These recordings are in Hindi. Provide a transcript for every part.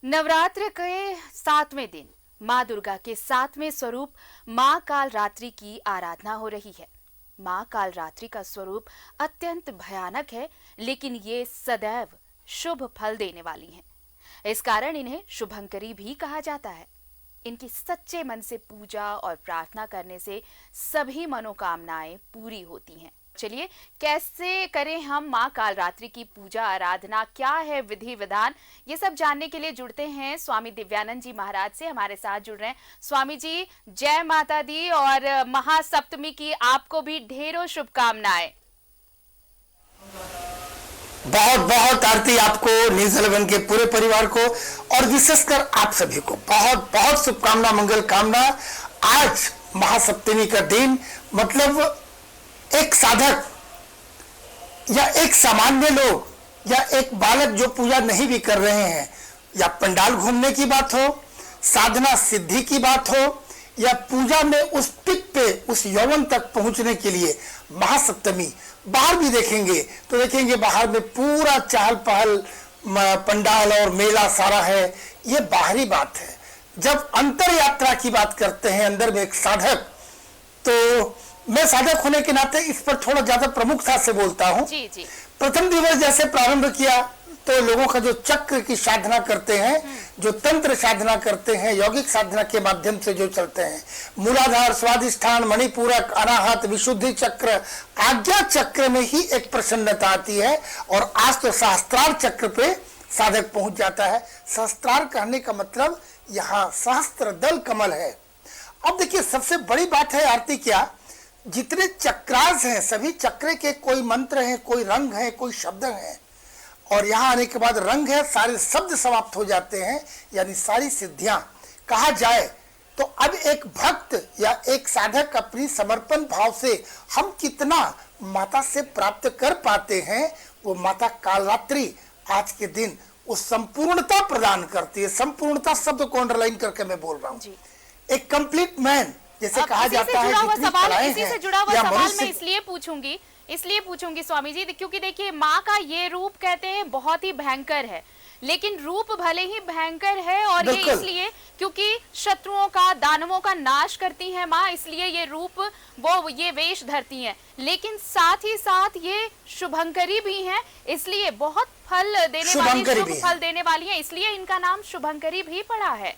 नवरात्र के 7वें दिन माँ दुर्गा के 7वें स्वरूप माँ कालरात्रि की आराधना हो रही है। माँ कालरात्रि का स्वरूप अत्यंत भयानक है, लेकिन ये सदैव शुभ फल देने वाली हैं। इस कारण इन्हें शुभंकरी भी कहा जाता है। इनकी सच्चे मन से पूजा और प्रार्थना करने से सभी मनोकामनाएं पूरी होती हैं। चलिए, कैसे करें हम माँ कालरात्रि की पूजा आराधना, क्या है विधि विधान, ये सब जानने के लिए जुड़ते हैं स्वामी दिव्यानंद जी महाराज से। हमारे साथ जुड़ रहे हैं स्वामी जी। जय माता दी और महासप्तमी की आपको भी ढेरों शुभकामनाएं। बहुत बहुत आरती आपको, न्यूज़ 11 के पूरे परिवार को और विशेषकर आप सभी को बहुत बहुत शुभकामना, मंगल कामना। आज महासप्तमी का दिन, मतलब एक साधक या एक सामान्य लोग या एक बालक जो पूजा नहीं भी कर रहे हैं, या पंडाल घूमने की बात हो, साधना सिद्धि की बात हो, या पूजा में उस पिक पे, उस यौवन तक पहुंचने के लिए महासप्तमी बाहर भी देखेंगे तो देखेंगे बाहर में पूरा चहल पहल, पंडाल और मेला सारा है। ये बाहरी बात है। जब अंतर यात्रा की बात करते हैं, अंदर में एक साधक, तो मैं साधक होने के नाते इस पर थोड़ा ज्यादा प्रमुखता से बोलता हूँ। प्रथम दिवस जैसे प्रारंभ किया तो लोगों का जो चक्र की साधना करते हैं, जो तंत्र साधना करते हैं, यौगिक साधना के माध्यम से जो चलते हैं, मूलाधार, स्वादिष्ठान, मणिपूरक, अनाहत, विशुद्धि चक्र, आज्ञा चक्र में ही एक प्रसन्नता आती है। और आज तो सहस्त्रार चक्र पे साधक पहुंच जाता है। सहस्त्रार कहने का मतलब यहाँ सहस्त्र दल कमल है। अब देखिए, सबसे बड़ी बात है आरती क्या, जितने चक्रास हैं सभी चक्र के कोई मंत्र हैं, कोई रंग है, कोई शब्द है, और यहाँ आने के बाद रंग है, सारे शब्द समाप्त हो जाते हैं, यानी सारी सिद्धियां कहा जाए तो अब एक भक्त या एक साधक अपनी समर्पण भाव से हम कितना माता से प्राप्त कर पाते हैं, वो माता कालरात्रि आज के दिन उस संपूर्णता प्रदान करती है। संपूर्णता शब्द को अंडरलाइन करके मैं बोल रहा हूँ। एक कंप्लीट मैन जैसे कहा जाता है। इसी से जुड़ा हुआ सवाल मैं इसलिए पूछूंगी स्वामी जी, क्योंकि देखिए माँ का ये रूप कहते हैं बहुत ही भयंकर है, लेकिन रूप भले ही भयंकर है और ये इसलिए क्योंकि शत्रुओं का, दानवों का नाश करती है माँ, इसलिए ये रूप, वो ये वेश धरती हैं, लेकिन साथ ही साथ ये शुभंकरी भी हैं, इसलिए बहुत फल देने वाली, शुभ फल देने वाली है, इसलिए इनका नाम शुभंकरी भी पड़ा है।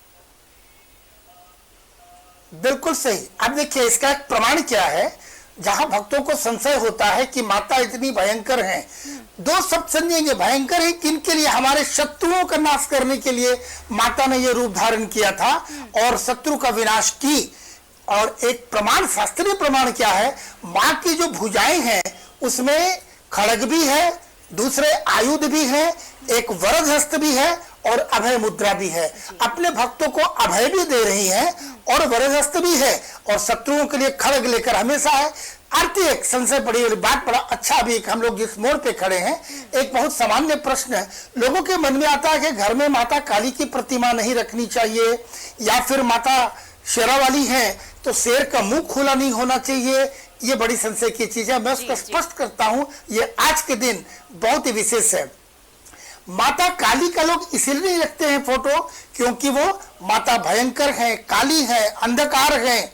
बिल्कुल सही। अब देखिए, इसका एक प्रमाण क्या है, जहां भक्तों को संशय होता है कि माता इतनी भयंकर हैं, दो शब्द समझेंगे, भयंकर है किनके लिए, हमारे शत्रुओं का नाश करने के लिए माता ने ये रूप धारण किया था और शत्रु का विनाश की। और एक प्रमाण, शास्त्रीय प्रमाण क्या है, माँ की जो भुजाएं हैं उसमें खड्ग भी है, दूसरे आयुध भी है, एक वरद हस्त भी है और अभय मुद्रा भी है। अपने भक्तों को अभय भी दे रही है और वरदहस्त भी है, और शत्रुओं के लिए खड्ग लेकर हमेशा है। आरती एक संशय पड़ी वाली बात, बड़ा अच्छा भी हम लोग जिस मोड़ पे खड़े हैं, एक बहुत सामान्य प्रश्न है लोगों के मन में आता है कि घर में माता काली की प्रतिमा नहीं रखनी चाहिए, या फिर माता शेरा वाली है तो शेर का मुंह खुला नहीं होना चाहिए। ये बड़ी संशय की चीज है। मैं उसको स्पष्ट करता हूं, ये आज के दिन बहुत ही विशेष है। माता काली का लोग इसलिए नहीं रखते हैं फोटो क्योंकि वो माता भयंकर है, काली है, अंधकार है,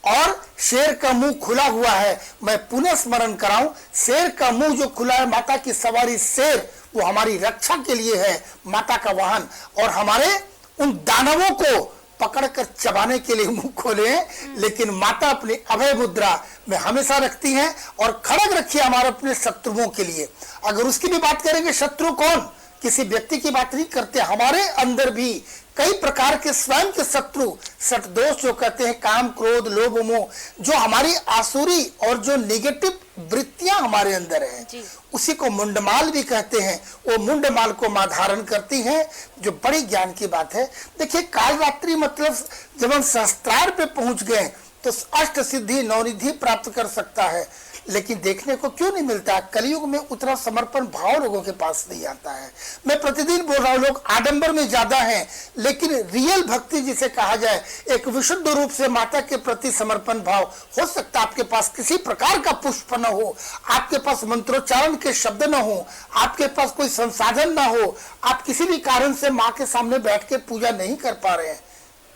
और शेर का मुंह खुला हुआ है। मैं पुनः स्मरण कराऊं, शेर का मुंह जो खुला है, माता की सवारी शेर, वो हमारी रक्षा के लिए है, माता का वाहन, और हमारे उन दानवों को पकड़कर चबाने के लिए मुंह खोले हैं। लेकिन माता अपनी अभय मुद्रा में हमेशा रखती हैं, और खड्ग रखी है हमारे अपने शत्रुओं के लिए। अगर उसकी भी बात करेंगे, शत्रु कौन, किसी व्यक्ति की बात नहीं करते, हमारे अंदर भी कई प्रकार के स्वयं के शत्रु, सटदोष जो कहते हैं, काम, क्रोध, लोभ, मोह, जो हमारी आसुरी और जो नेगेटिव वृत्तियां हमारे अंदर हैं, उसी को मुंडमाल भी कहते हैं। वो मुंडमाल को मां धारण करती हैं, जो बड़ी ज्ञान की बात है। देखिए, कालरात्रि मतलब जब हम सहस्त्रार पे पहुंच गए तो अष्ट सिद्धि, नवनिधि प्राप्त कर सकता है। लेकिन देखने को क्यों नहीं मिलता? कलयुग में उतना समर्पण भाव लोगों के पास नहीं आता है। मैं प्रतिदिन बोल रहा हूं, लोग आडंबर में ज्यादा हैं, लेकिन रियल भक्ति जिसे कहा जाए, एक विशुद्ध रूप से माता के प्रति समर्पण भाव, हो सकता है आपके पास किसी प्रकार का पुष्प न हो, आपके पास मंत्रोच्चारण के शब्द न हो, आपके पास कोई संसाधन न हो, आप किसी भी कारण से माँ के सामने बैठ के पूजा नहीं कर पा रहे हैं,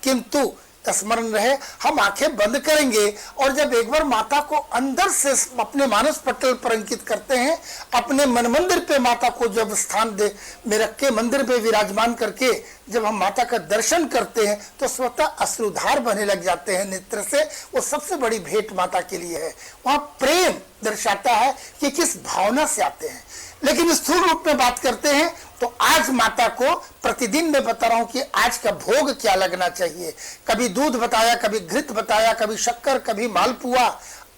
किंतु स्मरण रहे, हम आंखें बंद करेंगे और जब एक बार माता को अंदर से अपने मानस पटल पर अंकित करते हैं, अपने मन मंदिर पे माता को जब स्थान दे में रख के मंदिर पे विराजमान करके जब हम माता का दर्शन करते हैं तो स्वतः अश्रुधार बहने लग जाते हैं नेत्र से। वो सबसे बड़ी भेंट माता के लिए है। वहां प्रेम दर्शाता है कि किस भावना से आते हैं। लेकिन स्थूल रूप में बात करते हैं तो आज माता को प्रतिदिन मैं बता रहा हूं कि आज का भोग क्या लगना चाहिए। कभी दूध बताया, कभी घृत बताया, कभी शक्कर, कभी मालपुआ।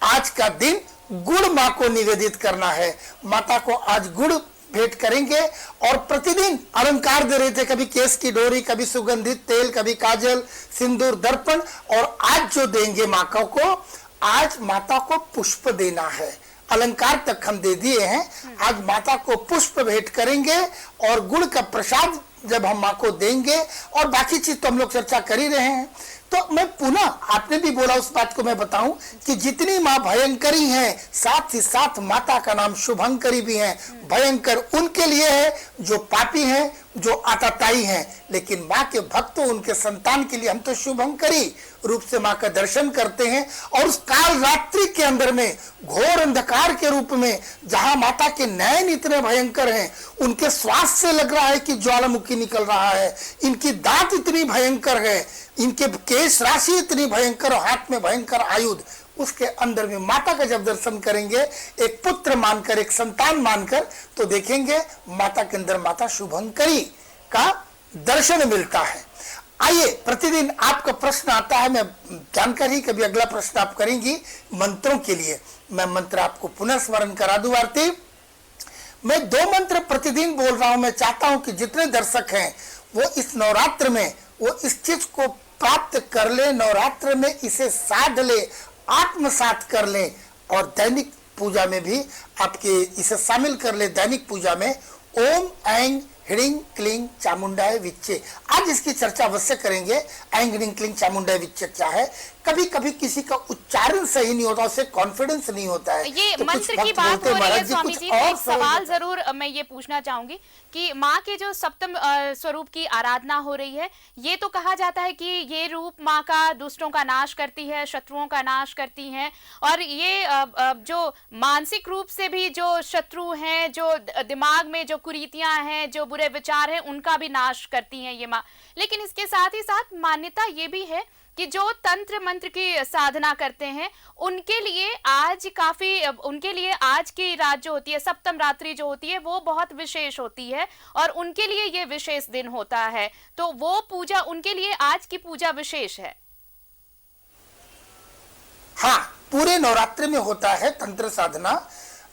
आज का दिन गुड़ माँ को निवेदित करना है। माता को आज गुड़ भेंट करेंगे और प्रतिदिन अलंकार दे रहे थे, कभी केस की डोरी, कभी सुगंधित तेल, कभी काजल, सिंदूर, दर्पण। और आज जो देंगे माता को, आज माता को पुष्प देना है। अलंकार तक हम दे दिए हैं, आज माता को पुष्प भेंट करेंगे और गुड़ का प्रसाद जब हम माँ को देंगे, और बाकी चीज तो हम लोग चर्चा कर ही रहे हैं। तो मैं पुनः, आपने भी बोला उस बात को मैं बताऊं कि जितनी माँ भयंकरी हैं, साथ ही साथ माता का नाम शुभंकरी भी है। भयंकर उनके लिए है जो पापी हैं, जो आतताई हैं, लेकिन माँ के भक्तों, उनके संतान के लिए हम तो शुभंकरी रूप से माँ का दर्शन करते हैं। और उस काल रात्रि के अंदर में घोर अंधकार के रूप में जहां माता के नयन इतने भयंकर हैं, उनके श्वास से लग रहा है कि ज्वालामुखी निकल रहा है, इनकी दांत इतनी भयंकर है, इनके केश राशि इतनी भयंकर, हाथ में भयंकर आयुध, उसके अंदर में माता का जब दर्शन करेंगे, एक पुत्र मानकर, एक संतान मानकर, तो देखेंगे माता के अंदर माता शुभंकरी का दर्शन मिलता है। आइए, प्रतिदिन आपका प्रश्न आता है, मैं जानकर ही कभी अगला प्रश्न आप करेंगी मंत्रों के लिए। मैं मंत्र आपको पुनः स्मरण करा दूं। आरती, मैं 2 मंत्र प्रतिदिन बोल रहा हूं। मैं चाहता हूं कि जितने दर्शक हैं वो इस नवरात्र में वो इस चीज को प्राप्त कर ले, नवरात्र में इसे साध ले, आत्मसात कर ले, और दैनिक पूजा में भी आपके इसे शामिल कर ले। दैनिक पूजा में ओम ऐं ह्रीं क्लीं चामुंडाय विच्चे, आज इसकी चर्चा अवश्य करेंगे। ऐं ह्रीं क्लीं चामुंडाय विच्चे क्या है? कभी कभी किसी का उच्चारण सही नहीं होता, उससे कॉन्फिडेंस नहीं होता है। ये तो मंत्र की बात हो रही है स्वामी जी, एक सवाल जरूर मैं ये पूछना चाहूंगी कि माँ के जो सप्तम स्वरूप की आराधना हो रही है, ये तो कहा जाता है कि ये रूप माँ का दुष्टों का नाश करती है, शत्रुओं का नाश करती है, और ये जो मानसिक रूप से भी जो शत्रु हैं, जो दिमाग में जो कुरीतियां हैं, जो बुरे विचार हैं, उनका भी नाश करती हैं ये माँ। लेकिन इसके साथ ही साथ मान्यता ये भी है कि जो तंत्र मंत्र की साधना करते हैं, उनके लिए आज की रात जो होती है, सप्तम रात्रि जो होती है, वो बहुत विशेष होती है और उनके लिए ये विशेष दिन होता है। तो वो पूजा, उनके लिए आज की पूजा विशेष है। हाँ, पूरे नवरात्रि में होता है तंत्र साधना,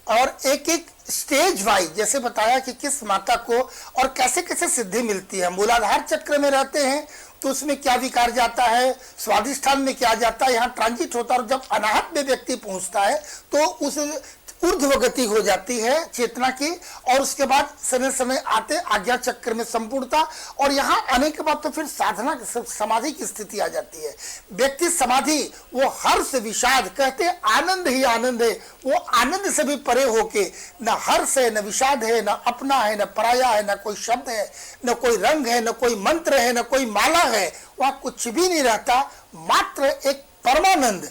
और एक एक स्टेज वाइज जैसे बताया कि किस माता को और कैसे कैसे सिद्धि मिलती है। मूलाधार चक्र में रहते हैं तो उसमें क्या विकार जाता है, स्वादिष्ठान में क्या जाता है, यहाँ ट्रांजिट होता है, और जब अनाहत में व्यक्ति पहुंचता है तो उस ऊर्ध्व गति हो जाती है चेतना की, और उसके बाद समय समय आते आज्ञा चक्र में संपूर्णता, और यहाँ आने के बाद तो फिर साधना समाधि की स्थिति आ जाती है। व्यक्ति समाधि, वो हर्ष विषाद, कहते आनंद ही आनंद है, वो आनंद से भी परे होके, न हर्ष है, न विषाद है, न अपना है, न पराया है, न कोई शब्द है, न कोई रंग है, न कोई मंत्र है, न कोई माला है, वहाँ कुछ भी नहीं रहता, मात्र एक परमानंद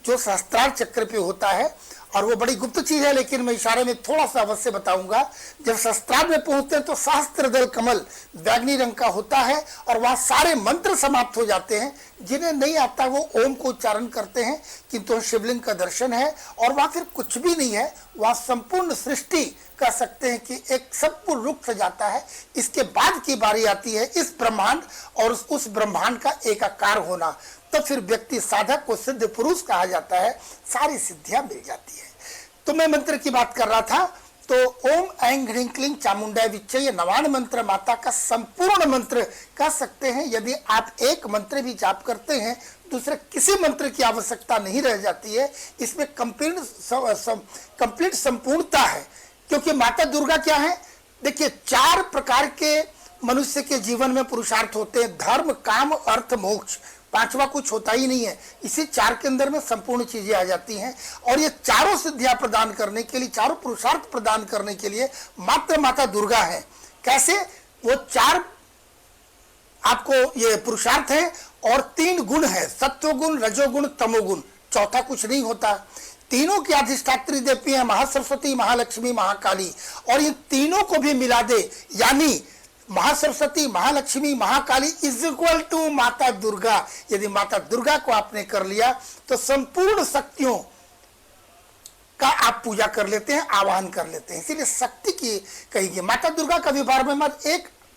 जो सहस्त्रार चक्र पे होता है। और वो बड़ी गुप्त चीज है, लेकिन मैं इशारे में थोड़ा सा अवश्य बताऊंगा। जब सहस्त्रार में पहुंचते हैं तो सहस्त्र दल कमल बैगनी रंग का होता है, और वहां सारे मंत्र समाप्त हो जाते हैं। जिन्हें नहीं आता वो ओम को उच्चारण करते हैं, किंतु शिवलिंग का दर्शन है, और वहां फिर कुछ भी नहीं है, वहां संपूर्ण सृष्टि कह सकते हैं कि एक सब कुछ रुक जाता है। इसके बाद की बारी आती है इस ब्रह्मांड और उस ब्रह्मांड का एकाकार होना, तो फिर व्यक्ति साधक को सिद्ध पुरुष कहा जाता है, सारी सिद्धियां मिल जाती है। तो मैं मंत्र की बात कर रहा था, तो ओम ऐं ह्रीं क्लीं चामुंडा विच्चे, ये 99 मंत्र माता का संपूर्ण मंत्र कह सकते हैं। यदि आप एक मंत्र भी जाप करते हैं, दूसरे किसी मंत्र की आवश्यकता नहीं रह जाती है। इसमें कंप्लीट संपूर्णता है, क्योंकि माता दुर्गा क्या है, देखिए 4 प्रकार के मनुष्य के जीवन में पुरुषार्थ होते हैं, धर्म, काम, अर्थ, मोक्ष। 5वां कुछ होता ही नहीं है। इसी 4 के अंदर में संपूर्ण चीजें आ जाती हैं। और ये चारों सिद्धियां प्रदान करने के लिए, चारों पुरुषार्थ प्रदान करने के लिए मात्र माता दुर्गा है। कैसे? वो 4 आपको ये पुरुषार्थ है और 3 गुण है, सत्वगुण, रजोगुण, तमोगुण। चौथा कुछ नहीं होता। तीनों की अधिष्ठात्री देवी है महासरस्वती, महालक्ष्मी, महाकाली। और ये तीनों को भी मिला दे, यानी Mahasaraswati, Mahalakshmi, Mahakali is equal to माता दुर्गा। यदि माता दुर्गा को आपने कर लिया तो संपूर्ण शक्तियों का आप पूजा कर लेते हैं, आवाहन कर लेते हैं। इसीलिए शक्ति की कही माता दुर्गा का भी बारे में मत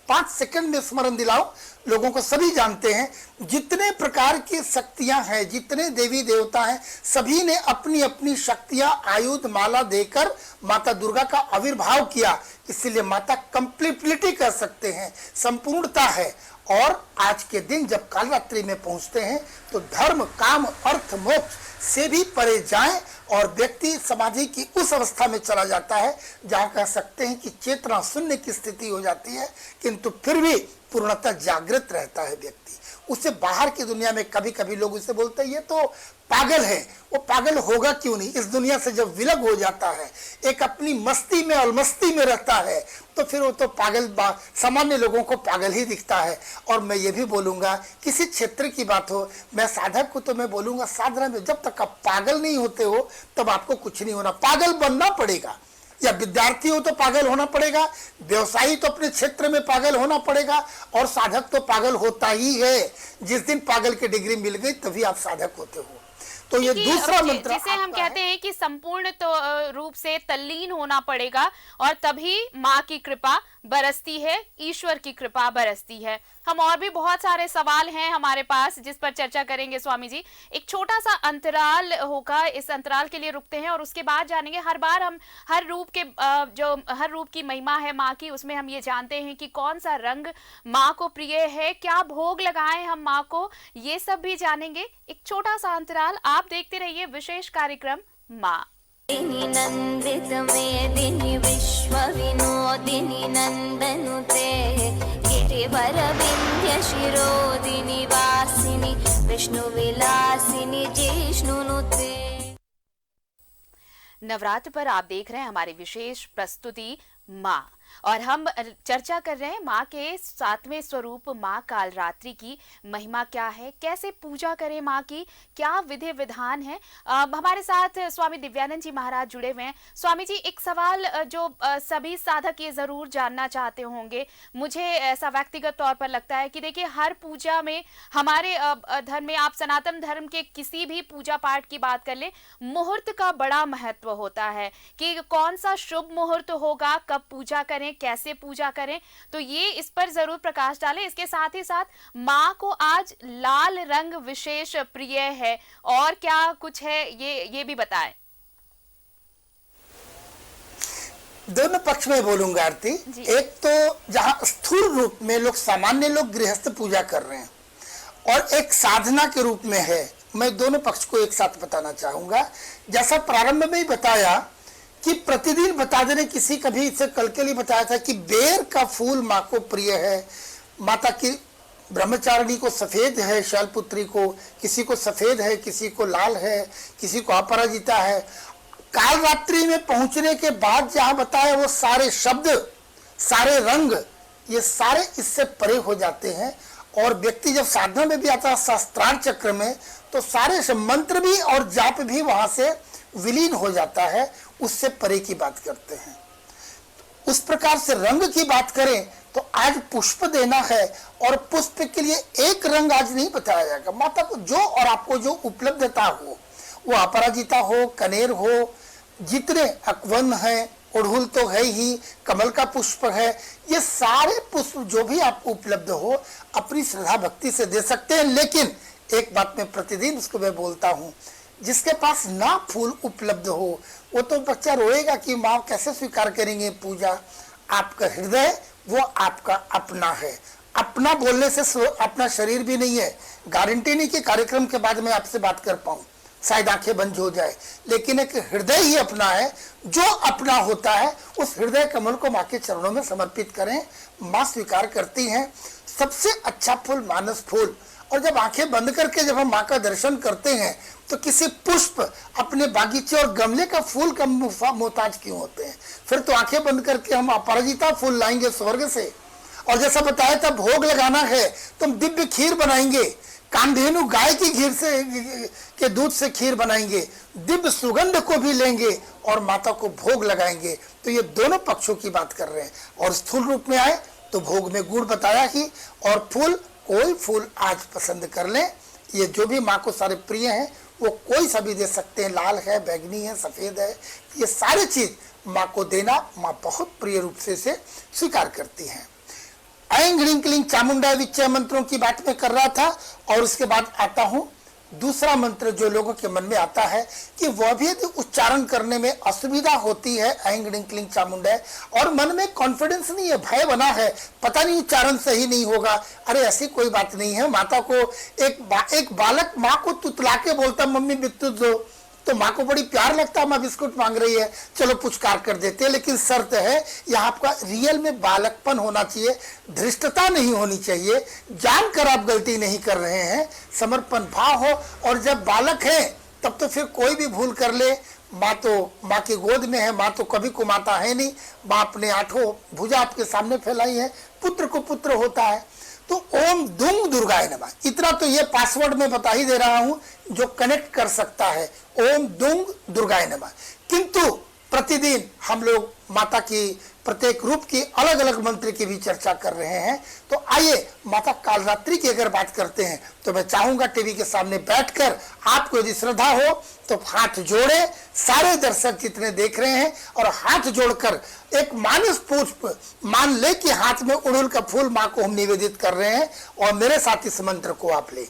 5 सेकंड में स्मरण दिलाओ। लोगों को सभी जानते हैं, जितने प्रकार की शक्तियां हैं, जितने देवी देवता हैं, सभी ने अपनी अपनी शक्तियां आयुध माला देकर माता दुर्गा का आविर्भाव किया। इसलिए माता कंप्लीटलिटी कह सकते हैं, संपूर्णता है। और आज के दिन जब कालरात्रि में पहुंचते हैं तो धर्म, काम, अर्थ, मोक्ष से भी परे जाएं और व्यक्ति समाधि की उस अवस्था में चला जाता है जहां कह सकते हैं कि चेतना शून्य की स्थिति हो जाती है, किंतु फिर भी पूर्णतः जागृत रहता है व्यक्ति। उससे बाहर की दुनिया में कभी कभी लोग उसे बोलते हैं ये तो पागल है। वो पागल होगा क्यों नहीं? इस दुनिया से जब विलग हो जाता है, एक अपनी मस्ती में और मस्ती में रहता है, तो फिर वो तो पागल, सामान्य लोगों को पागल ही दिखता है। और मैं ये भी बोलूंगा, किसी क्षेत्र की बात हो, मैं साधक को तो मैं बोलूंगा, साधना में जब तक आप पागल नहीं होते हो तब आपको कुछ नहीं होना। पागल बनना पड़ेगा, या विद्यार्थी हो तो पागल होना पड़ेगा, व्यवसायी तो अपने क्षेत्र में पागल होना पड़ेगा, और साधक तो पागल होता ही है। जिस दिन पागल की डिग्री मिल गई तभी आप साधक होते हो। तो ये दूसरा मंत्र जिसे हम कहते हैं कि संपूर्ण तो रूप से तल्लीन होना पड़ेगा, और तभी माँ की कृपा बरसती है, ईश्वर की कृपा बरसती है। हम और भी बहुत सारे सवाल हैं हमारे पास जिस पर चर्चा करेंगे स्वामी जी। एक छोटा सा अंतराल होगा, इस अंतराल के लिए रुकते हैं और उसके बाद जानेंगे। हर बार हम हर रूप के जो हर रूप की महिमा है माँ की, उसमें हम ये जानते हैं कि कौन सा रंग माँ को प्रिय है, क्या भोग लगाएं हम माँ को, ये सब भी जानेंगे। एक छोटा सा अंतराल, आप देखते रहिए विशेष कार्यक्रम माँ। नंदित मेदिनी विश्व विनोदिनी नंदनुते गिरिवर विंध्य शिरोदिनी वासिनी विष्णु विलासिनी जिष्णुनुते। नवरात्र पर आप देख रहे हैं हमारी विशेष प्रस्तुति माँ, और हम चर्चा कर रहे हैं माँ के 7वें स्वरूप माँ कालरात्रि की महिमा क्या है, कैसे पूजा करें माँ की, क्या विधि विधान है। हमारे साथ स्वामी दिव्यानंद जी महाराज जुड़े हुए हैं। स्वामी जी, एक सवाल जो सभी साधक ये जरूर जानना चाहते होंगे, मुझे ऐसा व्यक्तिगत तौर पर लगता है कि देखिए हर पूजा में, हमारे धर्म में, आप सनातन धर्म के किसी भी पूजा पाठ की बात कर ले, मुहूर्त का बड़ा महत्व होता है कि कौन सा शुभ मुहूर्त होगा, कब पूजा करें, कैसे पूजा करें। तो ये इस पर जरूर प्रकाश डालें। इसके साथ ही साथ माँ को आज लाल रंग विशेष प्रिय है, और क्या कुछ है ये भी बताएं। दोनों पक्ष में बोलूंगा आरती। एक तो जहां स्थूल रूप में लोग, सामान्य लोग गृहस्थ पूजा कर रहे हैं, और एक साधना के रूप में है। मैं दोनों पक्ष को एक साथ बताना चाहूंगा। जैसा प्रारंभ में ही बताया कि प्रतिदिन बता देने, किसी कभी इससे कल के लिए बताया था कि बेर का फूल माँ को प्रिय है। माता की ब्रह्मचारिणी को सफेद है, शैलपुत्री को, किसी को सफेद है, किसी को लाल है, किसी को अपराजिता है। कालरात्रि में पहुंचने के बाद जहां बताया वो सारे शब्द, सारे रंग, ये सारे इससे परे हो जाते हैं। और व्यक्ति जब साधना में भी आता है शास्त्रार्थ चक्र में, तो सारे मंत्र भी और जाप भी वहां से विलीन हो जाता है, उससे परे की बात करते हैं। उस प्रकार से रंग की बात करें तो आज पुष्प देना है, और पुष्प के लिए एक रंग आज नहीं बताया जाएगा। माता को जो और आपको जो उपलब्धता हो, वो अपराजिता हो, कनेर हो, जितने अकवन है, उड़हुल तो है ही, कमल का पुष्प है, ये सारे पुष्प जो भी आपको उपलब्ध हो अपनी श्रद्धा भक्ति से दे सकते हैं। लेकिन एक बात मैं प्रतिदिन उसको मैं बोलता हूँ, जिसके पास ना फूल उपलब्ध हो वो तो बच्चा रोएगा कि माँ कैसे स्वीकार करेंगे पूजा। आपका हृदय वो आपका अपना है। अपना बोलने से अपना शरीर भी नहीं है। गारंटी नहीं कि कार्यक्रम के बाद मैं आपसे बात कर पाऊं, शायद आंखें बंद हो जाए, लेकिन एक हृदय ही अपना है। जो अपना होता है उस हृदय कमल को माँ के चरणों में समर्पित करें, माँ स्वीकार करती हैं। सबसे अच्छा फूल मानस फूल। और जब आंखें बंद करके जब हम माँ का दर्शन करते हैं तो किसी पुष्प, अपने बागीचे और गमले का फूल का मोहताज क्यों होते हैं? फिर तो आंखें बंद करके हम अपराजिता फूल लाएंगे स्वर्ग से। और जैसा बताया था भोग लगाना है तो हम दिव्य खीर बनाएंगे, कामधेनु गाय की घी से के दूध से खीर बनाएंगे, दिव्य सुगंध को भी लेंगे और माता को भोग लगाएंगे। तो ये दोनों पक्षों की बात कर रहे हैं। और स्थूल रूप में आए तो भोग में गुड़ बताया ही, और फूल कोई फूल आज पसंद कर लें। ये जो भी माँ को सारे प्रिय हैं वो कोई सा भी दे सकते हैं, लाल है, बैगनी है, सफेद है, ये सारी चीज माँ को देना माँ बहुत प्रिय रूप से इसे स्वीकार करती हैं। ऐं ह्रीं क्लीं चामुंडा विच्चय मंत्रों की बात मैं कर रहा था। और उसके बाद आता हूँ दूसरा मंत्र जो लोगों के मन में आता है कि वह भी यदि उच्चारण करने में असुविधा होती है, ऐं ह्रीं क्लीं चामुंडा, और मन में कॉन्फिडेंस नहीं है, भय बना है, पता नहीं उच्चारण सही नहीं होगा। अरे ऐसी कोई बात नहीं है। माता को एक बालक माँ को तुतला के बोलता मम्मी बिस्कुट दो, तो माँ को बड़ी प्यार लगता है, माँ बिस्कुट मांग रही है, चलो पुचकार कर देते हैं। लेकिन शर्त है यहाँ आपका रियल में बालकपन होना चाहिए, धृष्टता नहीं होनी चाहिए, जानकर आप गलती नहीं कर रहे हैं, समर्पण भाव हो। और जब बालक है तब तो फिर कोई भी भूल कर ले, माँ तो माँ की गोद में है, माँ तो कभी कुमाता है नहीं, माँ अपने आठों भुजा आपके सामने फैलाई है, पुत्र को पुत्र होता है। तो ओम दुंग दुर्गाय नमः, इतना तो ये पासवर्ड में बता ही दे रहा हूं जो कनेक्ट कर सकता है, ओम दुंग दुर्गाय नमः। किंतु प्रतिदिन हम लोग माता की प्रत्येक रूप की अलग अलग मंत्र की भी चर्चा कर रहे हैं। तो आइए माता कालरात्रि की अगर बात करते हैं तो मैं चाहूंगा टीवी के सामने बैठकर आपको यदि श्रद्धा हो तो हाथ जोड़े, सारे दर्शक जितने देख रहे हैं, और हाथ जोड़कर एक मानस पुष्प मान ले कि हाथ में उड़हुल का फूल माँ को हम निवेदित कर रहे हैं। और मेरे साथ इस मंत्र को आप ले।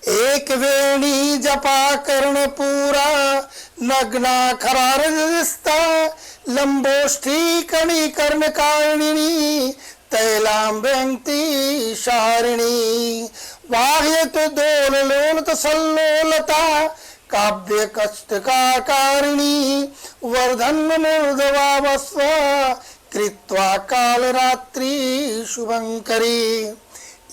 एक वेणी जपा कर्ण पूरा, नग्ना खरार रिश्ता, लंबोष्ठी कणी कर्ण कारिणी, तैलाम्बंती शारिणी, वाह्य तो दोल लोलत सल्लोलता, काव्य कष्ट का कारिणी, वर्धन मूर्धवा वस्व, कृत्वा काल रात्रि शुभंकरी।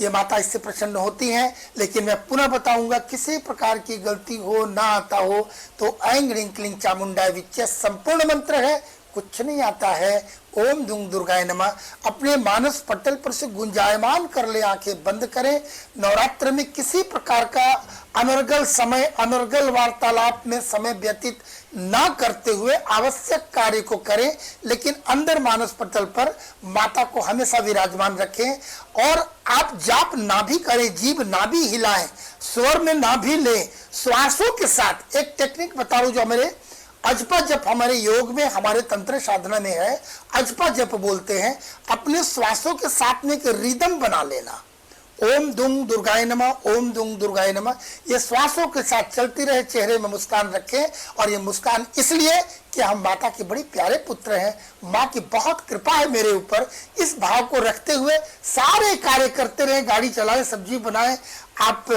ये माता इससे प्रसन्न होती हैं। लेकिन मैं पुनः बताऊंगा, किसी प्रकार की गलती हो, ना आता हो तो ऐं ह्रीं क्लीं चामुंडा विच्चय संपूर्ण मंत्र है, कुछ नहीं आता है। ओम दुंग दुर्गाय नमः अपने मानस पटल पर से गुंजायमान कर ले, आंखें बंद करें। नवरात्र में किसी प्रकार का अनर्गल समय, अनर्गल वार्तालाप में समय व्यतीत ना करते हुए आवश्यक कार्य को करें, लेकिन अंदर मानस पटल पर माता को हमेशा विराजमान रखें। और आप जाप ना भी करें, जीभ ना भी हिलाएं, स्वर में ना भी लें, श्वासों के साथ एक टेक्निक बता रहा हूं जो मेरे अजपा जप हमारे योग में, हमारे तंत्र साधना में है, अजपा जप बोलते हैं। अपने श्वासों के साथ में एक रिदम बना लेना, ओम दुंग दुर्गाय नमः, ओम दुंग दुर्गाय नमः। ये श्वासों के साथ चलती रहे, चेहरे में मुस्कान रखें। और ये मुस्कान इसलिए कि हम माता के बड़े प्यारे पुत्र हैं, माँ की बहुत कृपा है मेरे ऊपर। इस भाव को रखते हुए सारे कार्य करते रहें, गाड़ी चलाएं, सब्जी बनाएं, आप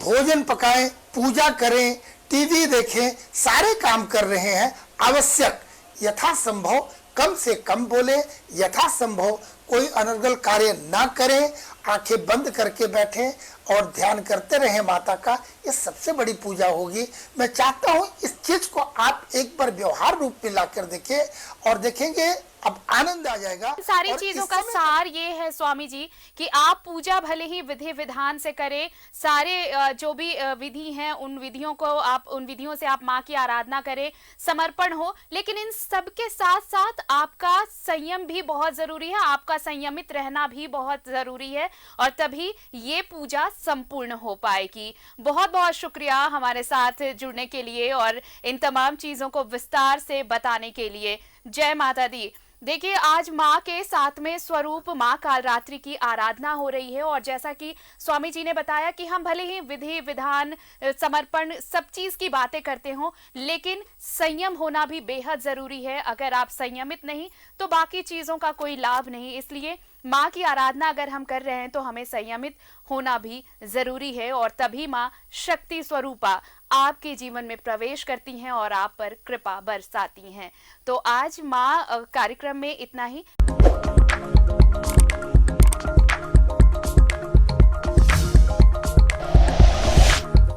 भोजन पकाएं, पूजा करें, टीवी देखें, सारे काम कर रहे हैं। आवश्यक यथासंभव कम से कम बोले, यथासंभव कोई अनर्गल कार्य ना करें, आंखें बंद करके बैठें और ध्यान करते रहें माता का। ये सबसे बड़ी पूजा होगी। मैं चाहता हूं इस चीज को आप एक बार व्यवहार रूप में लाकर देखें और देखेंगे अब आनंद आ जाएगा। सारी चीजों का सार ये है स्वामी जी कि आप पूजा भले ही विधि विधान से करें, सारे जो भी विधि हैं उन विधियों को आप, उन विधियों से आप माँ की आराधना करें, समर्पण हो, लेकिन इन सब के साथ साथ आपका संयम भी बहुत जरूरी है, आपका संयमित रहना भी बहुत जरूरी है, और तभी ये पूजा संपूर्ण हो पाएगी। बहुत बहुत शुक्रिया हमारे साथ जुड़ने के लिए और इन तमाम चीजों को विस्तार से बताने के लिए। जय माता दी। देखिए, आज माँ के 7वें स्वरूप माँ कालरात्रि की आराधना हो रही है और जैसा कि स्वामी जी ने बताया कि हम भले ही विधि विधान समर्पण सब चीज की बातें करते हों, लेकिन संयम होना भी बेहद जरूरी है। अगर आप संयमित नहीं तो बाकी चीजों का कोई लाभ नहीं। इसलिए माँ की आराधना अगर हम कर रहे हैं तो हमें संयमित होना भी जरूरी है और तभी माँ शक्ति स्वरूपा आपके जीवन में प्रवेश करती हैं और आप पर कृपा बरसाती हैं। तो आज माँ कार्यक्रम में इतना ही।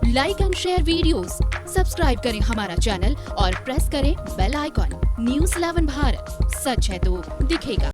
Like and share videos, subscribe करें हमारा चैनल और प्रेस करें बेल आइकॉन। न्यूज़ 11 भारत, सच है तो दिखेगा।